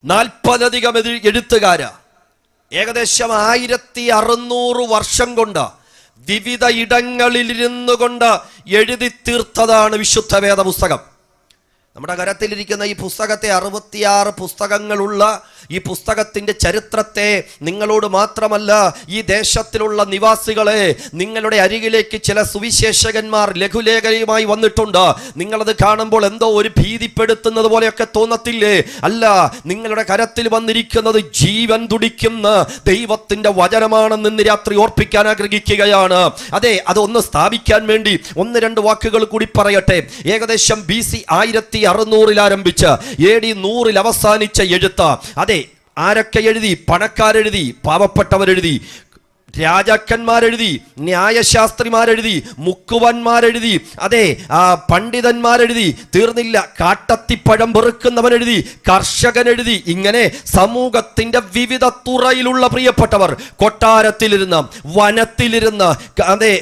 40-ലധികം എഴുത്തുകാര് ഏകദേശം 1600 വർഷം കൊണ്ട് വിവിധ ഇടങ്ങളിലിരുന്നു കൊണ്ട് എഴുതി തീർത്തതാണ് വിശുദ്ധ വേദ പുസ്തകം. നമ്മുടെ കരത്തിലിരിക്കുന്ന ഈ പുസ്തകത്തെ 66 പുസ്തകങ്ങളുള്ള ഈ പുസ്തകത്തിൻ്റെ ചരിത്രത്തെ നിങ്ങളോട് മാത്രമല്ല ഈ ദേശത്തിലുള്ള നിവാസികളെ നിങ്ങളുടെ അരികിലേക്ക് ചില സുവിശേഷകന്മാർ ലഘുലേഖയുമായി വന്നിട്ടുണ്ട്. നിങ്ങളത് കാണുമ്പോൾ എന്തോ ഒരു ഭീതിപ്പെടുത്തുന്നത് പോലെയൊക്കെ തോന്നത്തില്ലേ? അല്ല, നിങ്ങളുടെ കരത്തിൽ വന്നിരിക്കുന്നത് ജീവൻ തുടിക്കുന്ന ദൈവത്തിൻ്റെ വചനമാണെന്ന് ഇന്ന് രാത്രി ഓർപ്പിക്കാൻ ആഗ്രഹിക്കുകയാണ്. അതെ, അതൊന്ന് സ്ഥാപിക്കാൻ വേണ്ടി 1-2 വാക്കുകൾ കൂടി പറയട്ടെ. ഏകദേശം BC 1600 ആരംഭിച്ച് AD 100 അവസാനിച്ച എഴുത്ത്. അതെ, ആരൊക്കെ എഴുതി? പണക്കാരെഴുതി, പാവപ്പെട്ടവരെഴുതി, രാജാക്കന്മാരെഴുതി, ന്യായശാസ്ത്രിമാരെഴുതി, മുക്കുവന്മാരെഴുതി, അതെ പണ്ഡിതന്മാരെഴുതി, തീർന്നില്ല, കാട്ടത്തിപ്പഴം പെറുക്കുന്നവനെഴുതി, കർഷകനെഴുതി. ഇങ്ങനെ സമൂഹത്തിന്റെ വിവിധ തുറയിലുള്ള പ്രിയപ്പെട്ടവർ കൊട്ടാരത്തിലിരുന്ന്, വനത്തിലിരുന്ന്, അതെ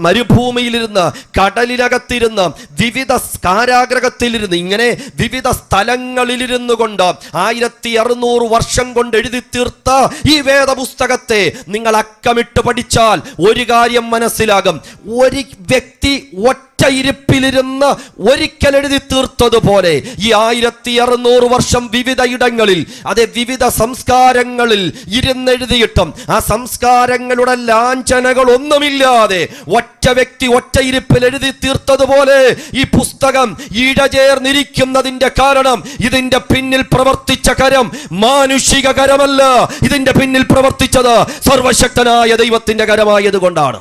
മരുഭൂമിയിലിരുന്ന്, കടലിനകത്തിരുന്ന്, വിവിധ കാരാഗ്രഹത്തിലിരുന്ന്, ഇങ്ങനെ വിവിധ സ്ഥലങ്ങളിലിരുന്നു കൊണ്ട് 1600 വർഷം കൊണ്ട് എഴുതി തീർത്ത ഈ വേദപുസ്തകത്തെ നിങ്ങൾ അക്കമിട്ട് പഠിച്ചാൽ ഒരു കാര്യം മനസ്സിലാകും. ഒരു വ്യക്തി ഒറ്റയിരുപ്പിലിരുന്ന് ഒരിക്കൽ എഴുതി തീർത്തതുപോലെ ഈ 1600 വർഷം വിവിധ ഇടങ്ങളിൽ, അതെ വിവിധ സംസ്കാരങ്ങളിൽ ഇരുന്നെഴുതിയിട്ടും ആ സംസ്കാരങ്ങളുടെ ലാഞ്ചനകൾ ഒന്നുമില്ലാതെ ഒറ്റ വ്യക്തി ഒറ്റയിരുപ്പിൽ എഴുതി തീർത്തതുപോലെ ഈ പുസ്തകം ഇഴചേർന്നിരിക്കുന്നതിന്റെ കാരണം ഇതിന്റെ പിന്നിൽ പ്രവർത്തിച്ച കരം മാനുഷിക കരമല്ല. ഇതിന്റെ പിന്നിൽ പ്രവർത്തിച്ചത് സർവശക്തനായ ദൈവത്തിന്റെ കരമായത് കൊണ്ടാണ്.